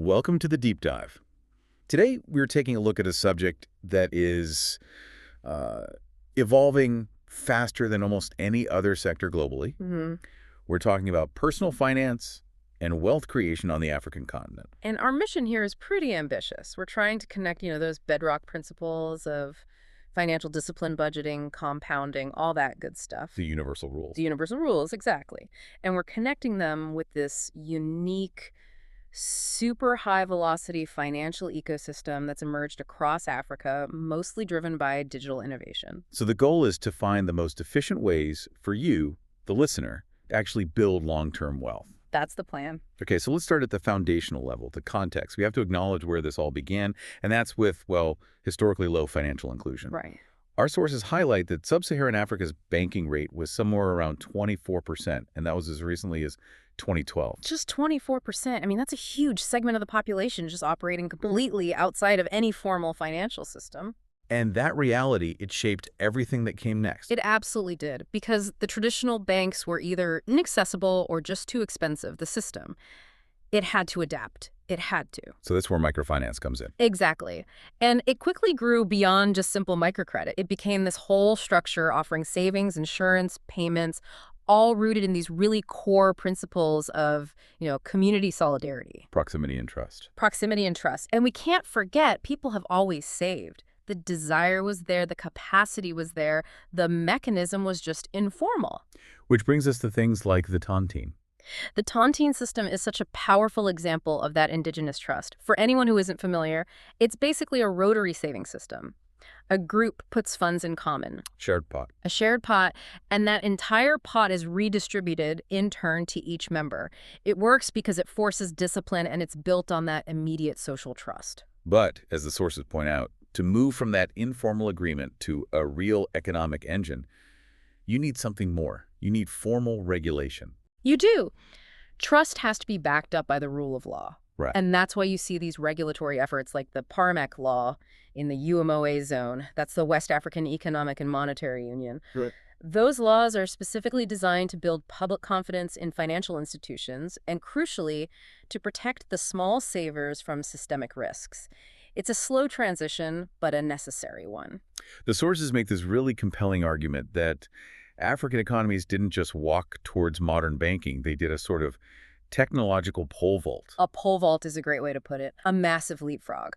Welcome to the Deep Dive. Today, we're taking a look at a subject that is uh, evolving faster than almost any other sector globally. hmm We're talking about personal finance and wealth creation on the African continent, And our mission here is pretty ambitious. We're trying to connect, those bedrock principles of financial discipline, budgeting, compounding, all that good stuff. the universal rules. The universal rules, exactly. And we're connecting them with this unique, super high velocity financial ecosystem that's emerged across Africa, mostly driven by digital innovation. So the goal is to find the most efficient ways for you, the listener, to actually build long-term wealth. That's the plan. Okay, so let's start at the foundational level, the context. We have to acknowledge where this all began, and that's with, well, historically low financial inclusion. Right. Our sources highlight that sub-Saharan Africa's banking rate was somewhere around 24%, and that was as recently as 2012. Just 24%. I mean, that's a huge segment of the population just operating completely outside of any formal financial system. And that reality, it shaped everything that came next. It absolutely did, because the traditional banks were either inaccessible or just too expensive, the system. It had to adapt. It had to. So that's where microfinance comes in. Exactly. And it quickly grew beyond just simple microcredit. It became this whole structure offering savings, insurance, payments, all rooted in these really core principles of, community solidarity, Proximity and trust. proximity and trust. And we can't forget people have always saved. The desire was there, the capacity was there, the mechanism was just informal. Which brings us to things like the tontine. The tontine system is such a powerful example of that indigenous trust. For anyone who isn't familiar, it's basically a rotary saving system. A group puts funds in common, Shared pot. a shared pot, and that entire pot is redistributed in turn to each member. It works because it forces discipline and it's built on that immediate social trust. But, as the sources point out, to move from that informal agreement to a real economic engine, you need something more. You need formal regulation. You do. Trust has to be backed up by the rule of law. Right. And that's why you see these regulatory efforts like the PARMEC law in the UMOA zone. That's the West African Economic and Monetary Union. Right. Those laws are specifically designed to build public confidence in financial institutions and, crucially, to protect the small savers from systemic risks. It's a slow transition, but a necessary one. The sources make this really compelling argument that African economies didn't just walk towards modern banking, they did a sort of technological pole vault. A pole vault is a great way to put it, a massive leapfrog.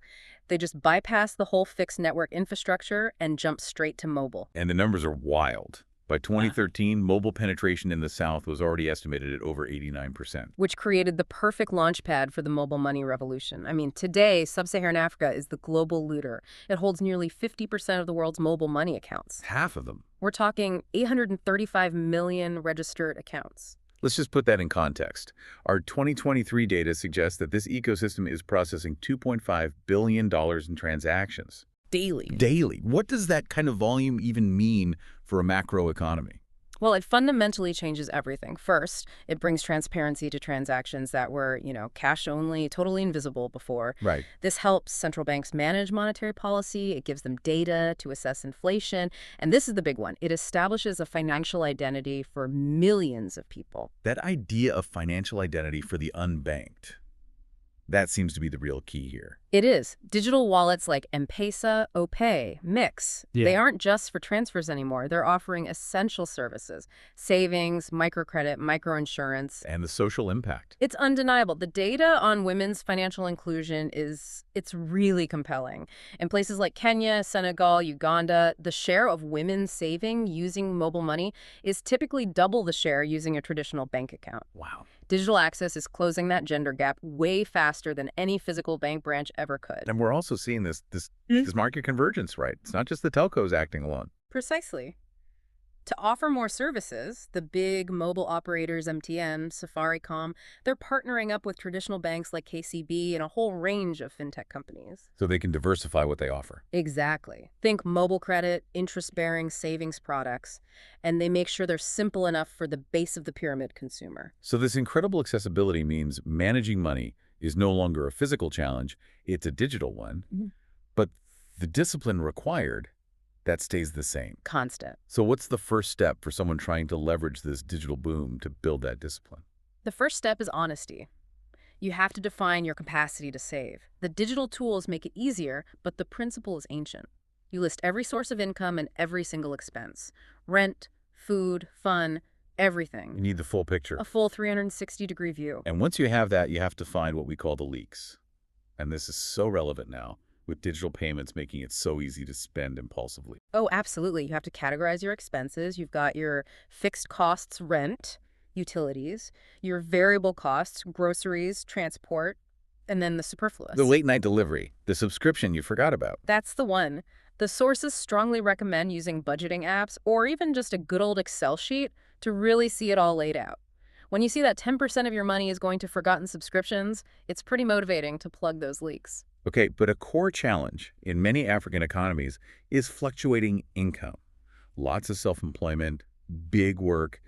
They just bypass the whole fixed network infrastructure and jump straight to mobile. And the numbers are wild. By 2013, mobile penetration in the South was already estimated at over 89%. Which created the perfect launch pad for the mobile money revolution. I mean, today, sub-Saharan Africa is the global leader. It holds nearly 50% of the world's mobile money accounts. Half of them. We're talking 835 million registered accounts. Let's just put that in context. Our 2023 data suggests that this ecosystem is processing $2.5 billion in transactions. Daily. What does that kind of volume even mean for a macro economy? Well, it fundamentally changes everything. First, it brings transparency to transactions that were, cash only, totally invisible before. Right. This helps central banks manage monetary policy. It gives them data to assess inflation. And this is the big one. It establishes a financial identity for millions of people. That idea of financial identity for the unbanked, that seems to be the real key here. It is. Digital wallets like M-Pesa, OPay, Mix, they aren't just for transfers anymore. They're offering essential services, savings, microcredit, microinsurance. And the social impact. It's undeniable. The data on women's financial inclusion it's really compelling. In places like Kenya, Senegal, Uganda, the share of women saving using mobile money is typically double the share using a traditional bank account. Wow. Digital access is closing that gender gap way faster than any physical bank branch ever could. And we're also seeing this market convergence, right? It's not just the telcos acting alone. Precisely. To offer more services, the big mobile operators, MTN, Safaricom, they're partnering up with traditional banks like KCB and a whole range of fintech companies. So they can diversify what they offer. Exactly. Think mobile credit, interest-bearing savings products, and they make sure they're simple enough for the base of the pyramid consumer. So this incredible accessibility means managing money is no longer a physical challenge, it's a digital one. But the discipline required, that stays the same. Constant. So what's the first step for someone trying to leverage this digital boom to build that discipline? The first step is honesty. You have to define your capacity to save. The digital tools make it easier, but the principle is ancient. You list every source of income and every single expense. Rent, food, fun, everything. You need the full picture. A full 360-degree view. And once you have that, you have to find what we call the leaks. And this is so relevant now, with digital payments making it so easy to spend impulsively. Oh, absolutely. You have to categorize your expenses. You've got your fixed costs, rent, utilities, your variable costs, groceries, transport, and then the superfluous. The late night delivery, the subscription you forgot about. That's the one. The sources strongly recommend using budgeting apps or even just a good old Excel sheet to really see it all laid out. When you see that 10% of your money is going to forgotten subscriptions, it's pretty motivating to plug those leaks. Okay, but a core challenge in many African economies is fluctuating income. Lots of self-employment, big work.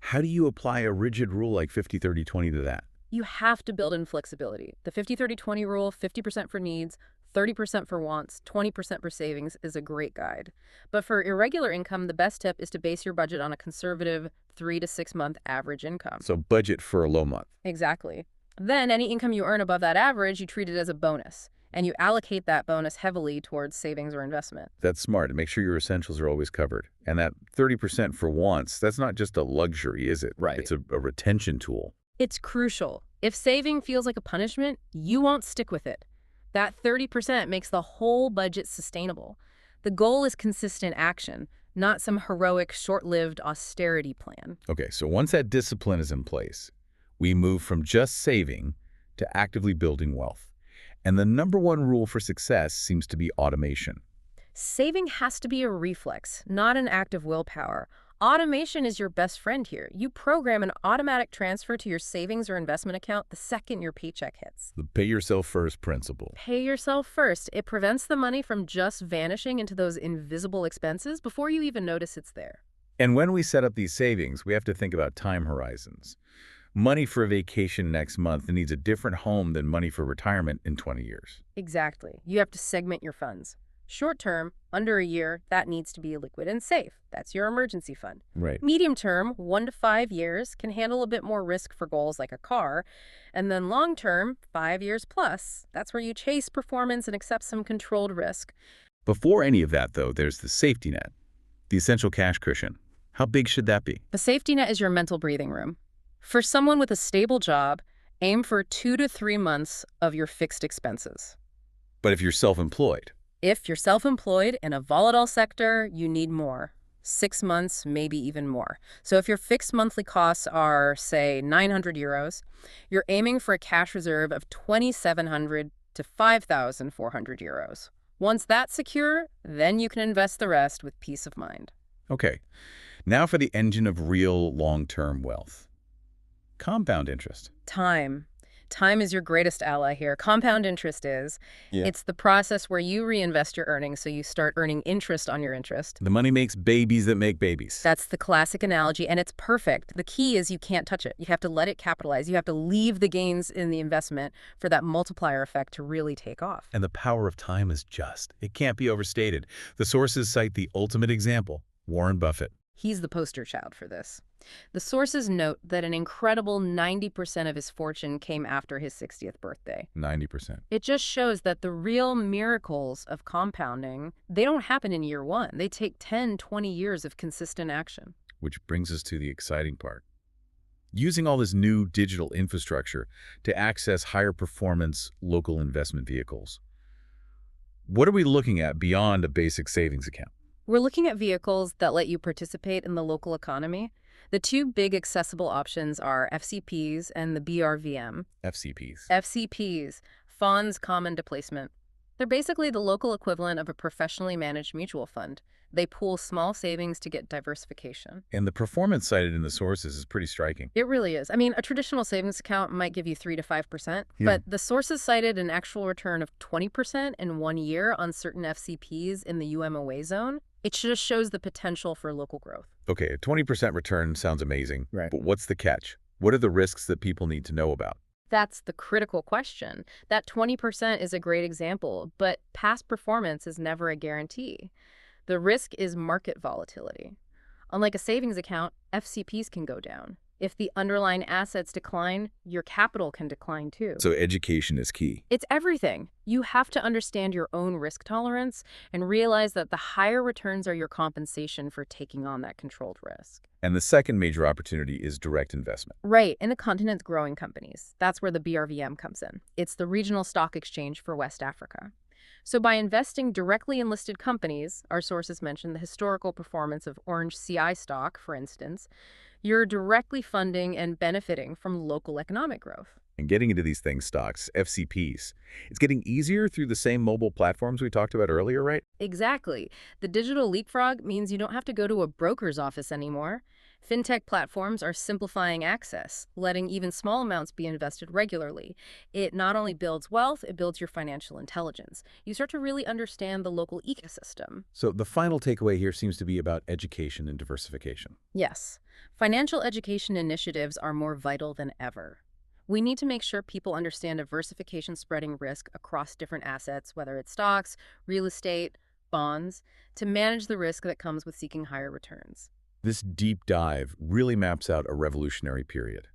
How do you apply a rigid rule like 50-30-20 to that? You have to build in flexibility. The 50-30-20 rule, 50% for needs, 30% for wants, 20% for savings is a great guide. But for irregular income, the best tip is to base your budget on a conservative 3 to 6 month average income. So budget for a low month. Exactly. Then any income you earn above that average, you treat it as a bonus. And you allocate that bonus heavily towards savings or investment. That's smart, to make sure your essentials are always covered. And that 30% for wants, that's not just a luxury, is it? Right. It's a retention tool. It's crucial. If saving feels like a punishment, you won't stick with it. That 30% makes the whole budget sustainable. The goal is consistent action, not some heroic, short-lived austerity plan. Okay, so once that discipline is in place, we move from just saving to actively building wealth. And the number one rule for success seems to be automation. Saving has to be a reflex, not an act of willpower. Automation is your best friend here. You program an automatic transfer to your savings or investment account the second your paycheck hits. The pay yourself first principle. Pay yourself first. It prevents the money from just vanishing into those invisible expenses before you even notice it's there. And when we set up these savings, we have to think about time horizons. Money for a vacation next month needs a different home than money for retirement in 20 years. Exactly. You have to segment your funds. Short term, under a year, that needs to be liquid and safe. That's your emergency fund. Right. Medium term, 1 to 5 years, can handle a bit more risk for goals like a car. And then long term, 5 years plus, that's where you chase performance and accept some controlled risk. Before any of that, though, there's the safety net, the essential cash cushion. How big should that be? The safety net is your mental breathing room. For someone with a stable job, aim for 2 to 3 months of your fixed expenses. But if you're self-employed? If you're self-employed in a volatile sector, you need more. 6 months, maybe even more. So if your fixed monthly costs are, say, 900 euros, you're aiming for a cash reserve of 2,700 to 5,400 euros. Once that's secure, then you can invest the rest with peace of mind. Okay, now for the engine of real long-term wealth. Compound interest. Time. Time is your greatest ally here. Compound interest is. Yeah. It's the process where you reinvest your earnings so you start earning interest on your interest. The money makes babies that make babies. That's the classic analogy, and it's perfect. The key is you can't touch it. You have to let it capitalize. You have to leave the gains in the investment for that multiplier effect to really take off. And the power of time is just. It can't be overstated. The sources cite the ultimate example, Warren Buffett. He's the poster child for this. The sources note that an incredible 90% of his fortune came after his 60th birthday. 90%. It just shows that the real miracles of compounding, they don't happen in year one. They take 10, 20 years of consistent action. Which brings us to the exciting part. Using all this new digital infrastructure to access higher performance local investment vehicles. What are we looking at beyond a basic savings account? We're looking at vehicles that let you participate in the local economy. The two big accessible options are FCPs and the BRVM. FCPs. FCPs, Funds Common Displacement. They're basically the local equivalent of a professionally managed mutual fund. They pool small savings to get diversification. And the performance cited in the sources is pretty striking. It really is. I mean, a traditional savings account might give you 3 to 5%, but the sources cited an actual return of 20% in 1 year on certain FCPs in the UMOA zone. It just shows the potential for local growth. Okay, a 20% return sounds amazing, Right. but what's the catch? What are the risks that people need to know about? That's the critical question. That 20% is a great example, but past performance is never a guarantee. The risk is market volatility. Unlike a savings account, FCPs can go down. If the underlying assets decline, your capital can decline too. So education is key. It's everything. You have to understand your own risk tolerance and realize that the higher returns are your compensation for taking on that controlled risk. And the second major opportunity is direct investment. Right, in the continent's growing companies. That's where the BRVM comes in. It's the regional stock exchange for West Africa. So by investing directly in listed companies, our sources mention the historical performance of Orange CI stock, for instance, you're directly funding and benefiting from local economic growth. And getting into these things, stocks, FCPs, it's getting easier through the same mobile platforms we talked about earlier, right? Exactly. The digital leapfrog means you don't have to go to a broker's office anymore. Fintech platforms are simplifying access, letting even small amounts be invested regularly. It not only builds wealth, it builds your financial intelligence. You start to really understand the local ecosystem. So the final takeaway here seems to be about education and diversification. Yes, financial education initiatives are more vital than ever. We need to make sure people understand diversification spreading risk across different assets, whether it's stocks, real estate, bonds, to manage the risk that comes with seeking higher returns. This deep dive really maps out a revolutionary period.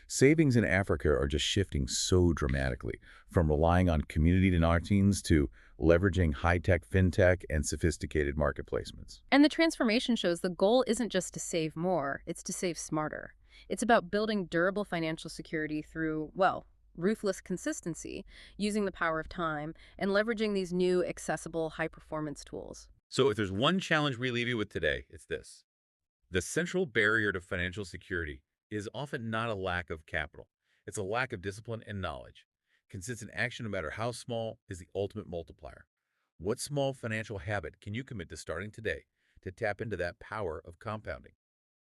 Savings in Africa are just shifting so dramatically, from relying on community donatines to leveraging high-tech fintech and sophisticated market placements. And the transformation shows the goal isn't just to save more, it's to save smarter. It's about building durable financial security through, well, ruthless consistency, using the power of time, and leveraging these new, accessible, high-performance tools. So if there's one challenge we leave you with today, it's this. The central barrier to financial security is often not a lack of capital. It's a lack of discipline and knowledge. Consistent action, no matter how small, is the ultimate multiplier. What small financial habit can you commit to starting today to tap into that power of compounding?